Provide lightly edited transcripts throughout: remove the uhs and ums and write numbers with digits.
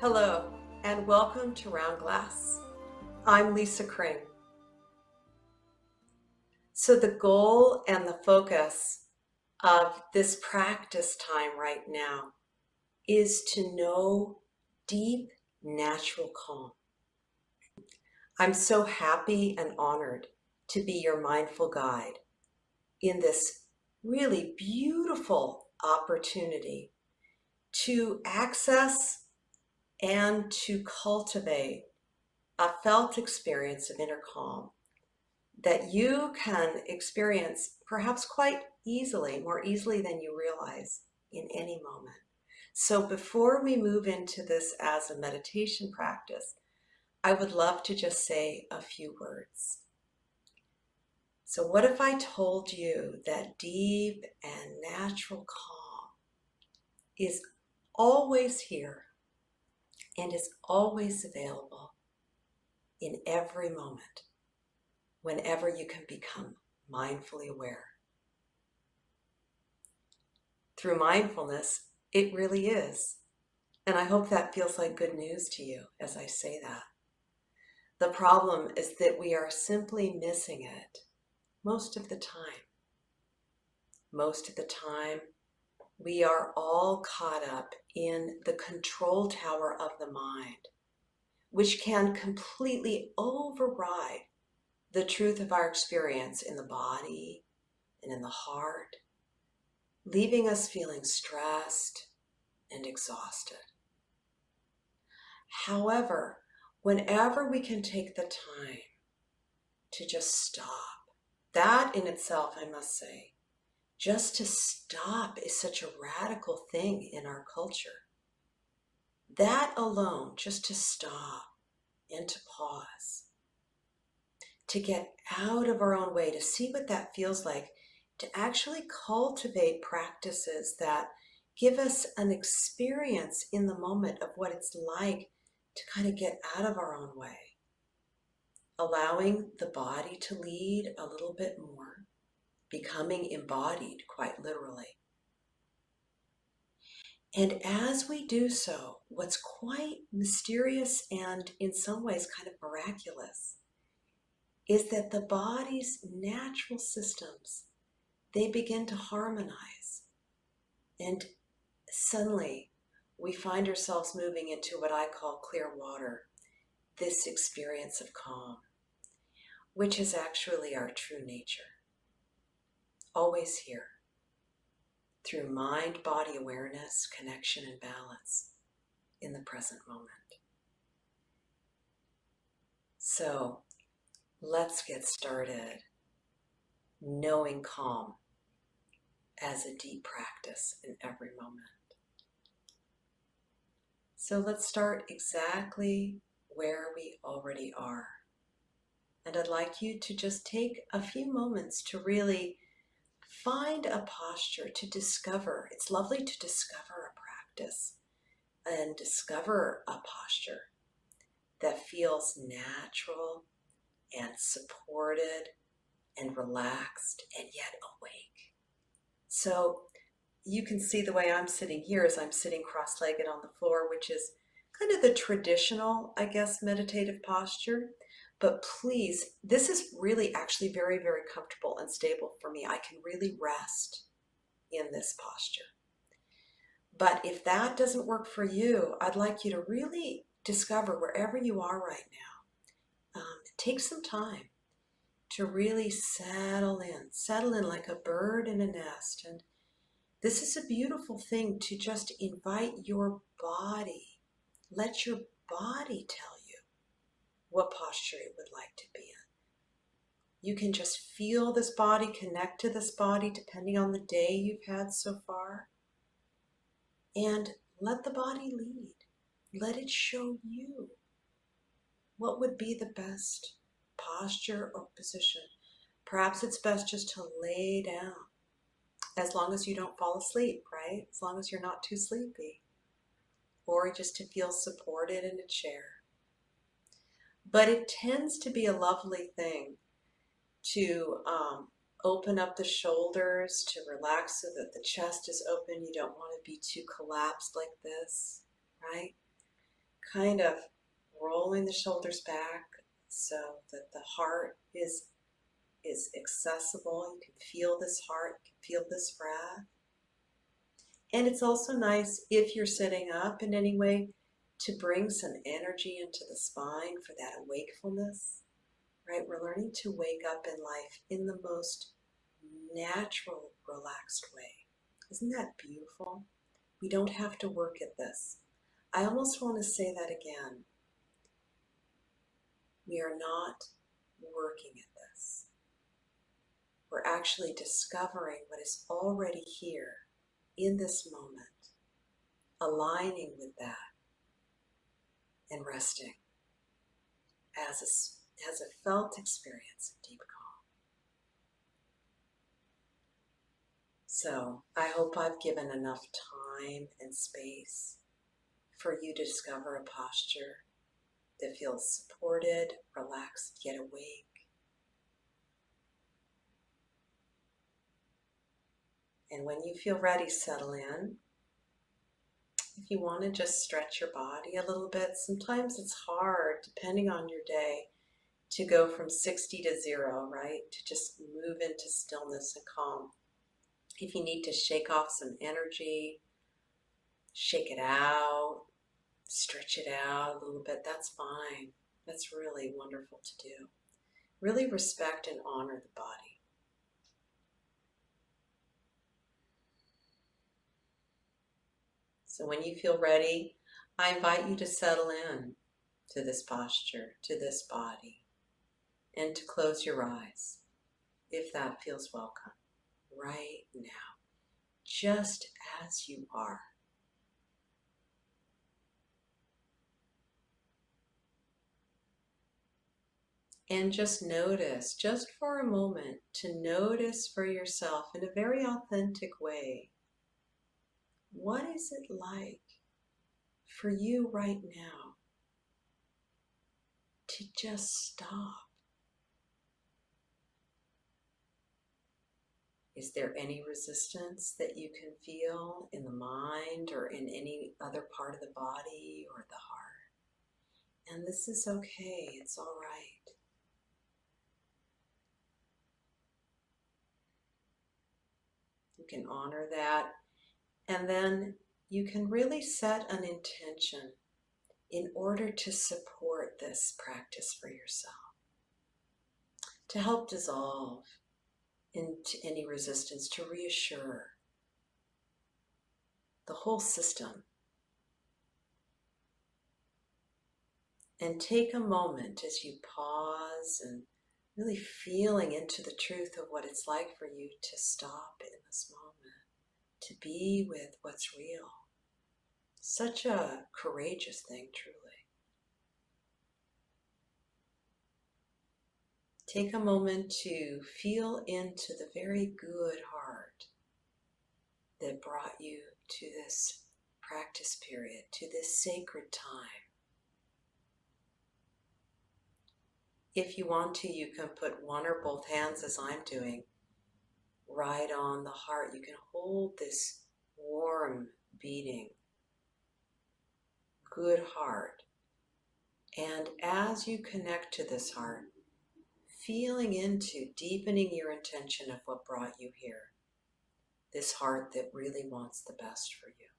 Hello, and welcome to Round Glass. I'm Lisa Kring. So the goal and the focus of this practice time right now is to know deep, natural calm. I'm so happy and honored to be your mindful guide in this really beautiful opportunity to access and to cultivate a felt experience of inner calm that you can experience perhaps quite easily, more easily than you realize in any moment. So before we move into this as a meditation practice, I would love to just say a few words. So what if I told you that deep and natural calm is always here and is always available in every moment, whenever you can become mindfully aware? Through mindfulness, it really is. And I hope that feels like good news to you as I say that. The problem is that we are simply missing it most of the time. Most of the time, we are all caught up in the control tower of the mind, which can completely override the truth of our experience in the body and in the heart, leaving us feeling stressed and exhausted. However, whenever we can take the time to just stop, that in itself, I must say, just to stop is such a radical thing in our culture. That alone, just to stop and to pause, to get out of our own way, to see what that feels like, to actually cultivate practices that give us an experience in the moment of what it's like to kind of get out of our own way, allowing the body to lead a little bit more, becoming embodied quite literally. And as we do so, what's quite mysterious and in some ways kind of miraculous is that the body's natural systems, they begin to harmonize. And suddenly we find ourselves moving into what I call clear water, this experience of calm, which is actually our true nature, always here, through mind-body awareness, connection, and balance in the present moment. So let's get started knowing calm as a deep practice in every moment. So let's start exactly where we already are. And I'd like you to just take a few moments to really find a posture to discover. It's lovely to discover a practice and discover a posture that feels natural and supported and relaxed and yet awake. So you can see the way I'm sitting here is I'm sitting cross-legged on the floor, which is kind of the traditional, I guess, meditative posture. But please, this is really actually very, very comfortable and stable for me. I can really rest in this posture. But if that doesn't work for you, I'd like you to really discover wherever you are right now. Take some time to really settle in like a bird in a nest. And this is a beautiful thing to just invite your body. Let your body tell you what posture it would like to be in. You can just feel this body, connect to this body depending on the day you've had so far. And let the body lead. Let it show you what would be the best posture or position. Perhaps it's best just to lay down, as long as you don't fall asleep, right? As long as you're not too sleepy. Or just to feel supported in a chair. But it tends to be a lovely thing to open up the shoulders, to relax so that the chest is open. You don't want to be too collapsed like this, right? kind of rolling the shoulders back so that the heart is accessible. You can feel this heart, you can feel this breath. And it's also nice if you're sitting up in any way to bring some energy into the spine for that wakefulness, right? We're learning to wake up in life in the most natural, relaxed way. Isn't that beautiful? We don't have to work at this. I almost want to say that again. We are not working at this. We're actually discovering what is already here in this moment, aligning with that and resting as a felt experience of deep calm. So I hope I've given enough time and space for you to discover a posture that feels supported, relaxed, yet awake. And when you feel ready, settle in. If you want to just stretch your body a little bit, sometimes it's hard, depending on your day, to go from 60 to 0, right? To just move into stillness and calm. If you need to shake off some energy, shake it out, stretch it out a little bit, that's fine. That's really wonderful to do. Really respect and honor the body. So when you feel ready, I invite you to settle in to this posture, to this body, and to close your eyes, if that feels welcome, right now, just as you are. And just notice, just for a moment, to notice for yourself in a very authentic way, what is it like for you right now to just stop? Is there any resistance that you can feel in the mind or in any other part of the body or the heart? And this is okay, it's all right. You can honor that, and then you can really set an intention in order to support this practice for yourself, to help dissolve into any resistance, to reassure the whole system. And take a moment as you pause and really feeling into the truth of what it's like for you to stop in this moment, to be with what's real. Such a courageous thing, truly. Take a moment to feel into the very good heart that brought you to this practice period, to this sacred time. If you want to, you can put one or both hands, as I'm doing, right on the heart. You can hold this warm beating, good heart. And as you connect to this heart, feeling into deepening your intention of what brought you here, this heart that really wants the best for you,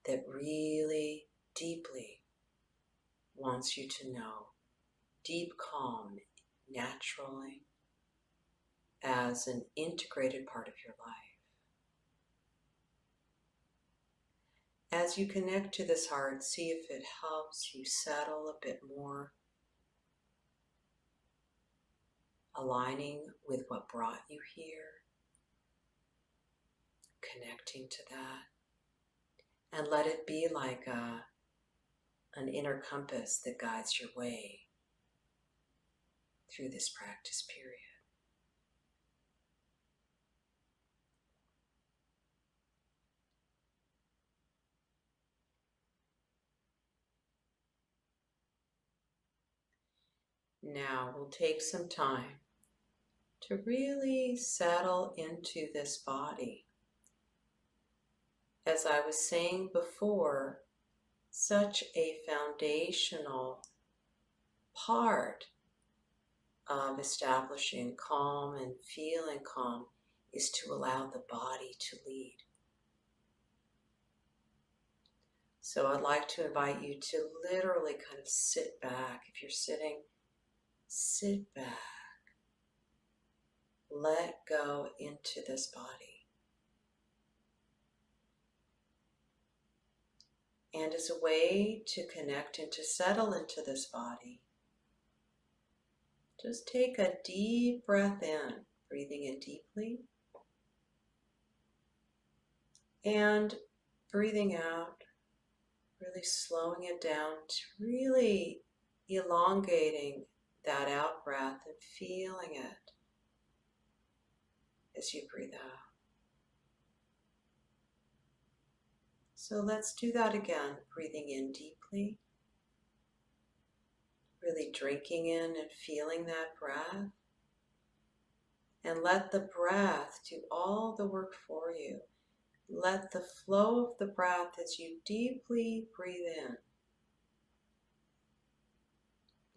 that really deeply wants you to know deep calm naturally as an integrated part of your life. As you connect to this heart, see if it helps you settle a bit more, aligning with what brought you here, connecting to that, and let it be like an inner compass that guides your way through this practice period. Now we'll take some time to really settle into this body. As I was saying before, such a foundational part of establishing calm and feeling calm is to allow the body to lead. So I'd like to invite you to literally kind of sit back. If you're sitting, sit back. Let go into this body. And as a way to connect and to settle into this body, just take a deep breath in, breathing in deeply, and breathing out, really slowing it down to really elongating that out breath and feeling it as you breathe out. So let's do that again, breathing in deeply, really drinking in and feeling that breath. And let the breath do all the work for you. Let the flow of the breath as you deeply breathe in,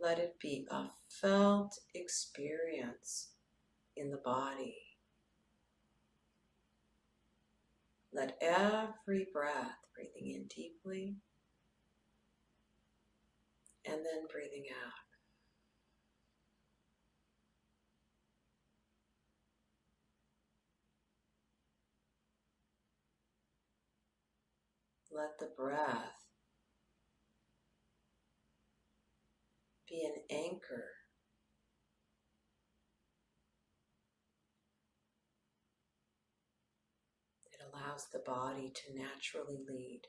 let it be a felt experience in the body. Let every breath, breathing in deeply and then breathing out, let the breath be an anchor. It allows the body to naturally lead.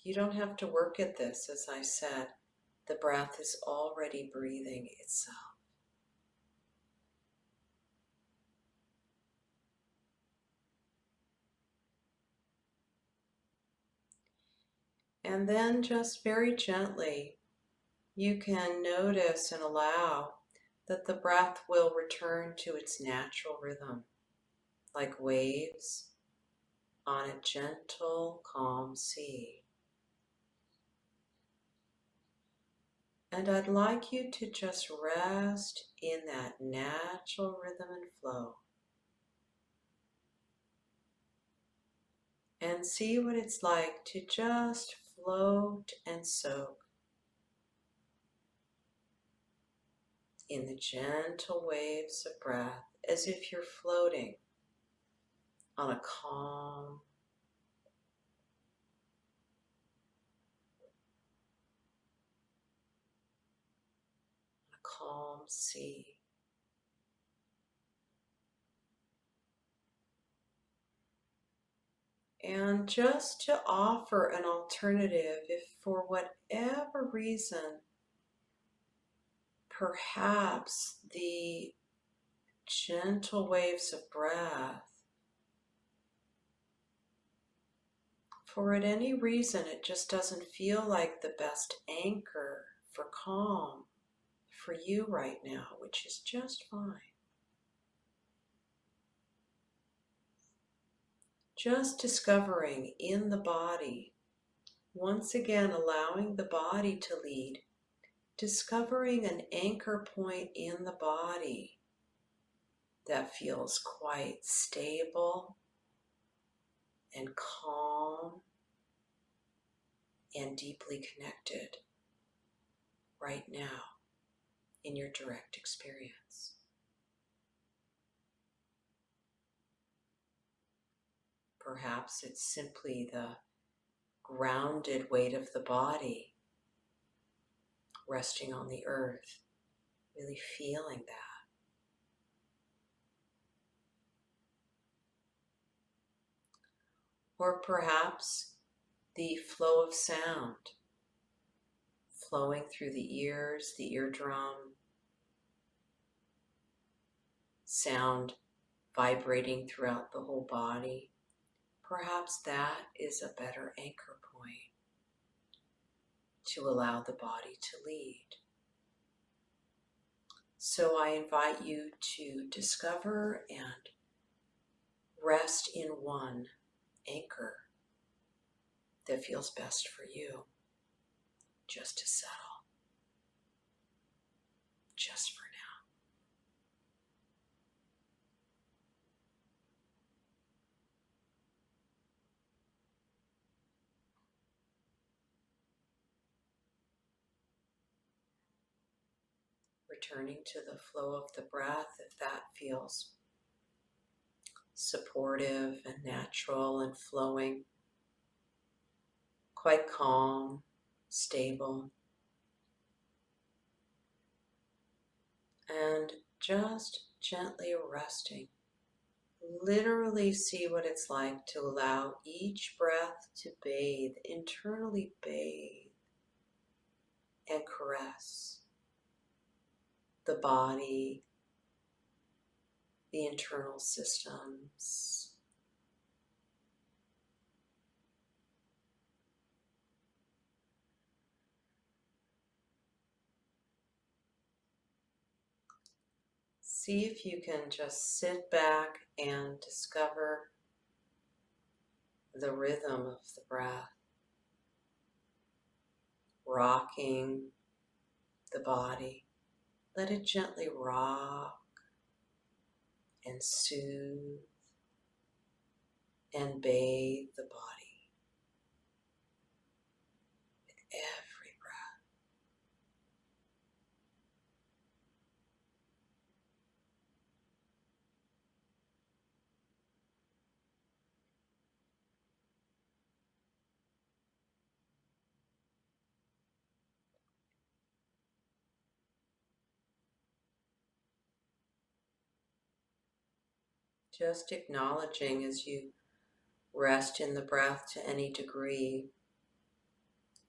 You don't have to work at this, as I said. The breath is already breathing itself. And then just very gently, you can notice and allow that the breath will return to its natural rhythm, like waves on a gentle, calm sea. And I'd like you to just rest in that natural rhythm and flow and see what it's like to just float and soak in the gentle waves of breath as if you're floating on a calm sea. And just to offer an alternative, if for whatever reason, perhaps the gentle waves of breath, for at any reason it just doesn't feel like the best anchor for calm for you right now, which is just fine. Just discovering in the body, once again allowing the body to lead, discovering an anchor point in the body that feels quite stable and calm and deeply connected right now in your direct experience. Perhaps it's simply the grounded weight of the body resting on the earth, really feeling that. Or perhaps the flow of sound flowing through the ears, the eardrum, sound vibrating throughout the whole body. Perhaps that is a better anchor point to allow the body to lead. So I invite you to discover and rest in one anchor that feels best for you, just to settle, just for now. Returning to the flow of the breath if that feels supportive and natural and flowing, quite calm, stable, and just gently resting. Literally see what it's like to allow each breath to bathe, internally bathe and caress the body, the internal systems. See if you can just sit back and discover the rhythm of the breath, rocking the body. Let it gently rock and soothe and bathe the body with every breath. Just acknowledging as you rest in the breath to any degree,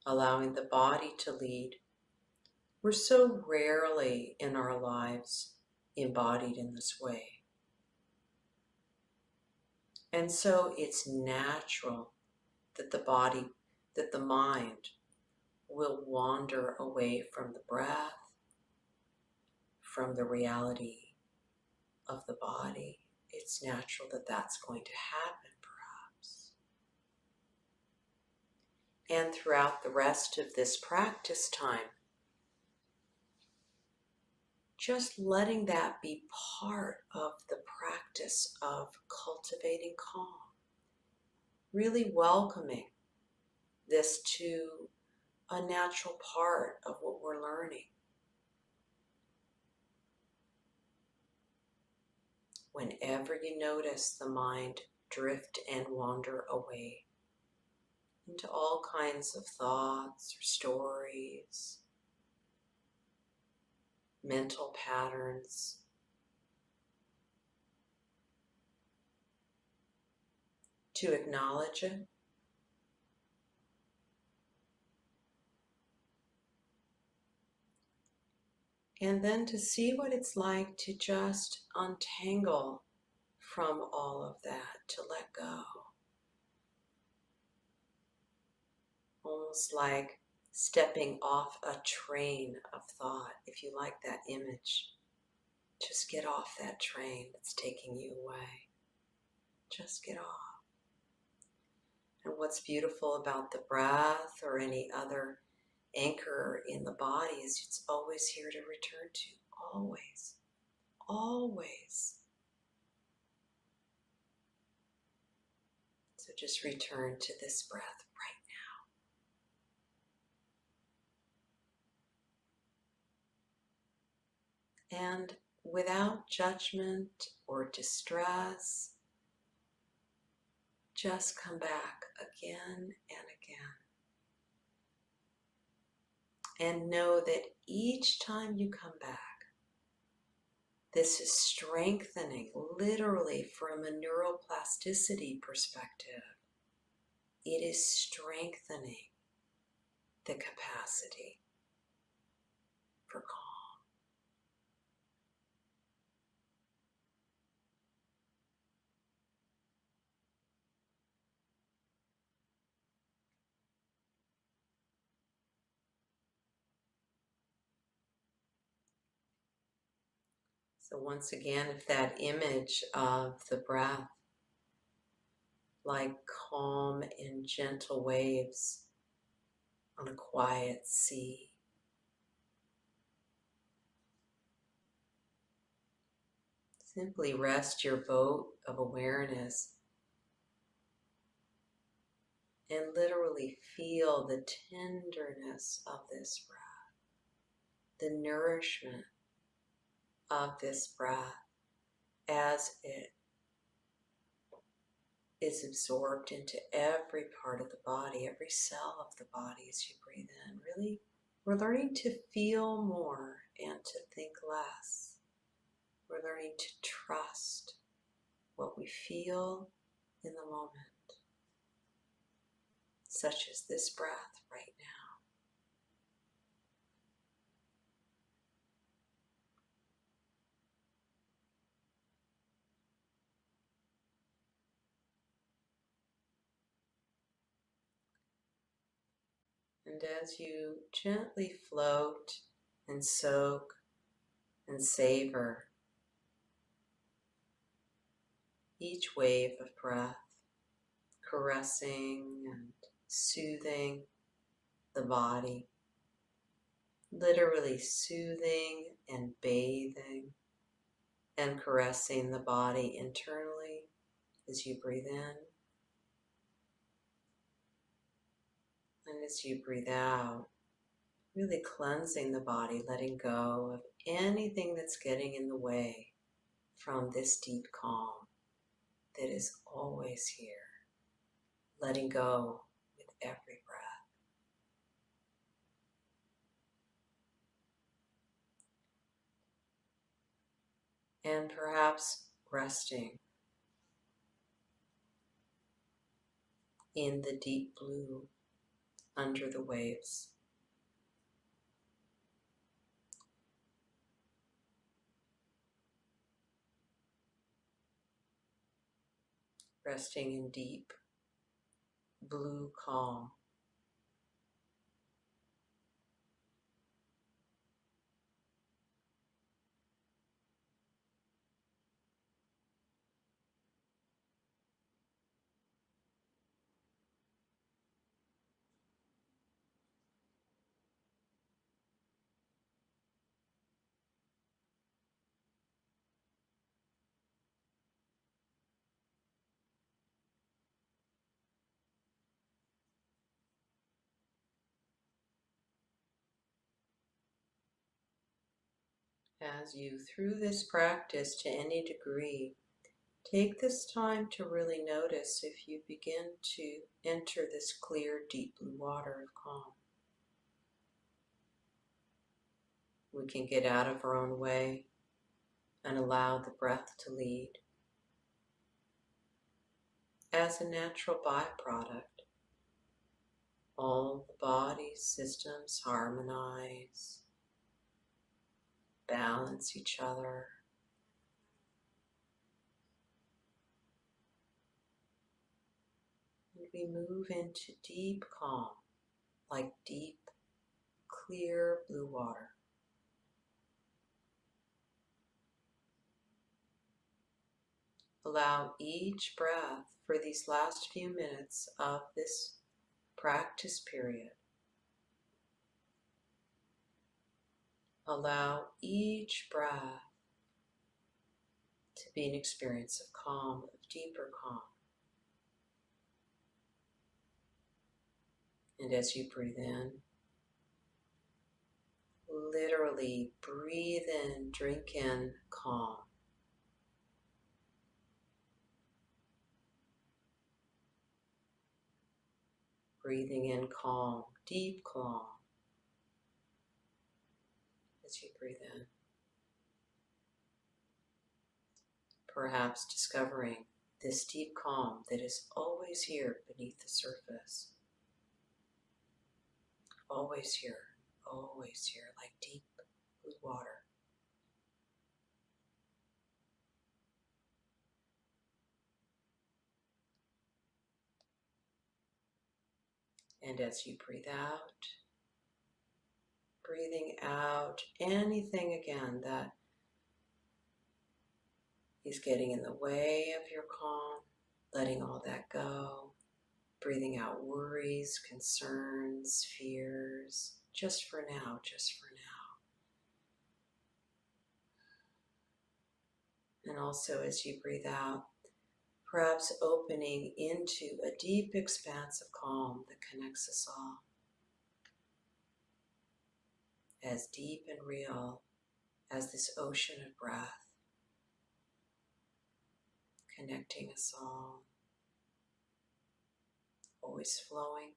allowing the body to lead. We're so rarely in our lives embodied in this way. And so it's natural that the mind will wander away from the breath, from the reality of the body. It's natural that that's going to happen, perhaps. And throughout the rest of this practice time, just letting that be part of the practice of cultivating calm. Really welcoming this to a natural part of what we're learning. Whenever you notice the mind drift and wander away into all kinds of thoughts or stories, mental patterns, to acknowledge it, and then to see what it's like to just untangle from all of that, to let go. Almost like stepping off a train of thought. If you like that image, just get off that train that's taking you away. Just get off. And what's beautiful about the breath or any other anchor in the body is it's always here to return to. Always. Always. So just return to this breath right now. And without judgment or distress, just come back again and again. And know that each time you come back, this is strengthening, literally from a neuroplasticity perspective. It is strengthening the capacity for calm. So once again, if that image of the breath like calm and gentle waves on a quiet sea. Simply rest your boat of awareness and literally feel the tenderness of this breath, the nourishment of this breath as it is absorbed into every part of the body, every cell of the body as you breathe in. Really, we're learning to feel more and to think less. We're learning to trust what we feel in the moment, such as this breath right now. And as you gently float and soak and savor each wave of breath, caressing and soothing the body, literally soothing and bathing and caressing the body internally as you breathe in and as you breathe out, really cleansing the body, letting go of anything that's getting in the way from this deep calm that is always here, letting go with every breath. And perhaps resting in the deep blue under the waves. Resting in deep blue calm. As you, through this practice to any degree, take this time to really notice if you begin to enter this clear, deep blue water of calm. We can get out of our own way and allow the breath to lead. As a natural byproduct, all the body systems harmonize, balance each other. And we move into deep calm, like deep, clear blue water. Allow each breath for these last few minutes of this practice period. Allow each breath to be an experience of calm, of deeper calm. And as you breathe in, literally breathe in, drink in calm. Breathing in calm, deep calm as you breathe in. Perhaps discovering this deep calm that is always here beneath the surface. Always here, like deep blue water. And as you breathe out, breathing out anything again that is getting in the way of your calm, letting all that go, breathing out worries, concerns, fears, just for now, just for now. And also as you breathe out, perhaps opening into a deep expanse of calm that connects us all, as deep and real as this ocean of breath, connecting us all, always flowing.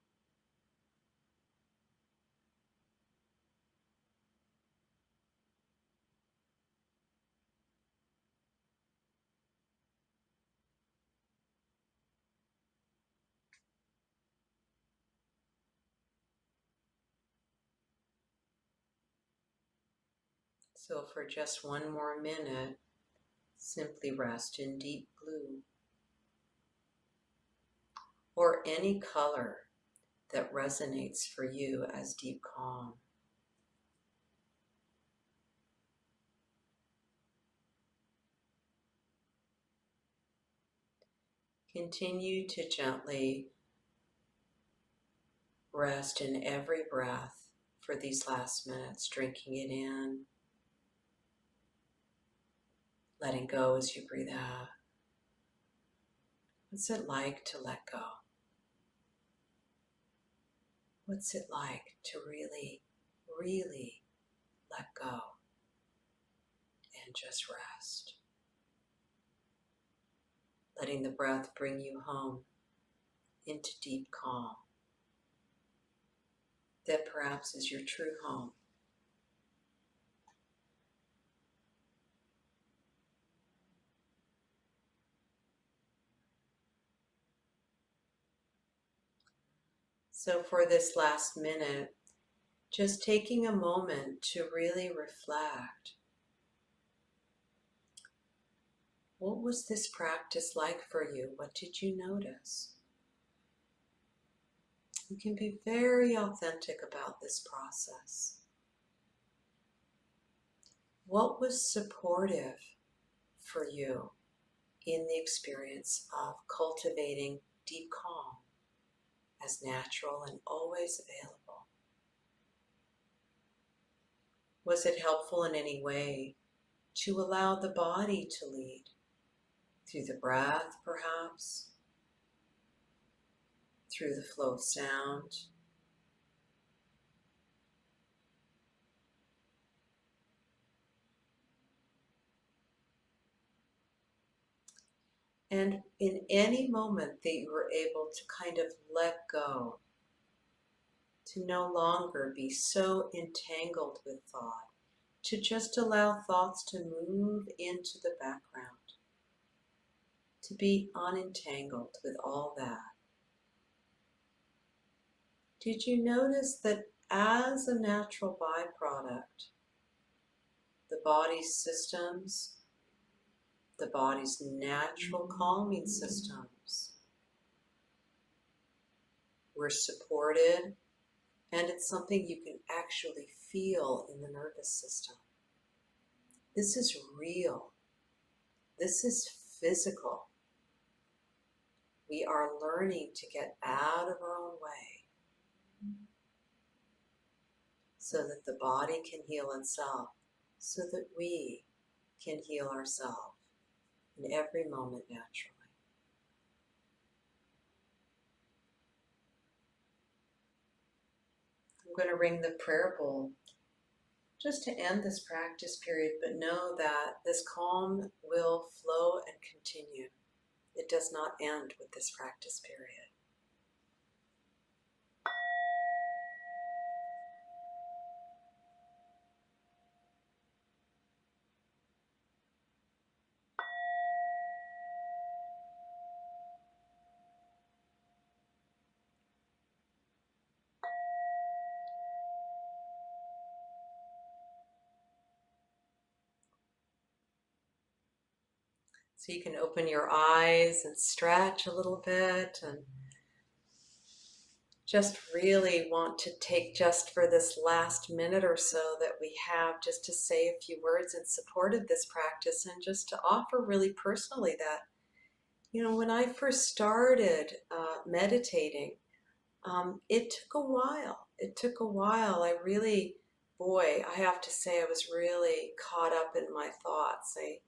So for just one more minute, simply rest in deep blue or any color that resonates for you as deep calm. Continue to gently rest in every breath for these last minutes, drinking it in, letting go as you breathe out. What's it like to let go? What's it like to really, really let go and just rest? Letting the breath bring you home into deep calm. That perhaps is your true home. So for this last minute, just taking a moment to really reflect. What was this practice like for you? What did you notice? You can be very authentic about this process. What was supportive for you in the experience of cultivating deep calm as natural and always available? Was it helpful in any way to allow the body to lead? Through the breath, perhaps? Through the flow of sound? And in any moment that you were able to kind of let go, to no longer be so entangled with thought, to just allow thoughts to move into the background, to be unentangled with all that. Did you notice that as a natural byproduct, the body's systems, the body's natural calming systems were supported, and it's something you can actually feel in the nervous system? This is real. This is physical. We are learning to get out of our own way so that the body can heal itself, so that we can heal ourselves in every moment naturally. I'm going to ring the prayer bowl just to end this practice period, but know that this calm will flow and continue. It does not end with this practice period. So you can open your eyes and stretch a little bit, and just really want to take just for this last minute or so that we have just to say a few words in support of this practice, and just to offer really personally that When I first started meditating, it took a while. It took a while. I have to say, I was really caught up in my thoughts. I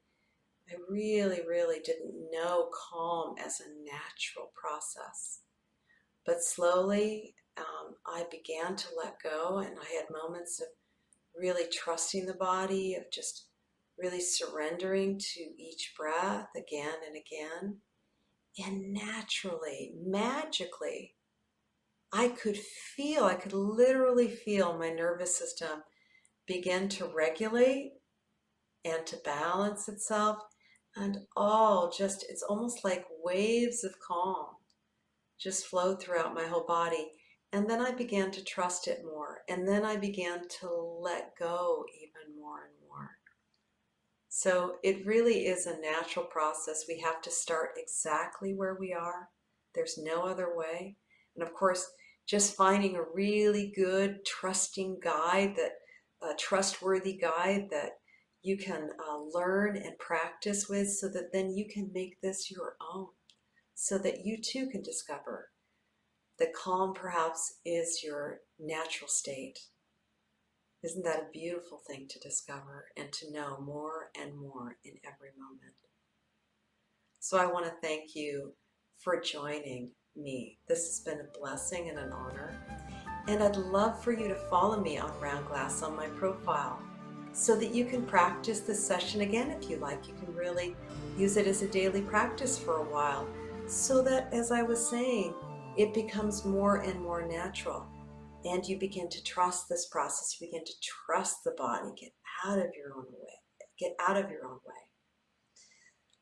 really, really didn't know calm as a natural process. But slowly, I began to let go, and I had moments of really trusting the body, of just really surrendering to each breath again and again. And naturally, magically, I could literally feel my nervous system begin to regulate and to balance itself. And it's almost like waves of calm just flowed throughout my whole body. And then I began to trust it more. And then I began to let go even more and more. So it really is a natural process. We have to start exactly where we are. There's no other way. And of course, just finding a really good, trustworthy guide that you can learn and practice with, so that then you can make this your own, so that you too can discover that calm perhaps is your natural state. Isn't that a beautiful thing to discover and to know more and more in every moment? So I want to thank you for joining me. This has been a blessing and an honor. And I'd love for you to follow me on Round Glass on my profile, so that you can practice this session again if you like. You can really use it as a daily practice for a while, so that, as I was saying, it becomes more and more natural. And you begin to trust this process. You begin to trust the body. Get out of your own way. Get out of your own way.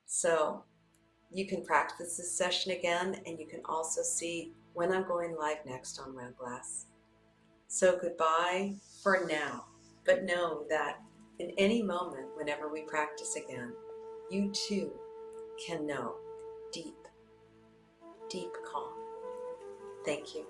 So you can practice this session again, and you can also see when I'm going live next on Round Glass. So goodbye for now. But know that in any moment, whenever we practice again, you too can know deep, deep calm. Thank you.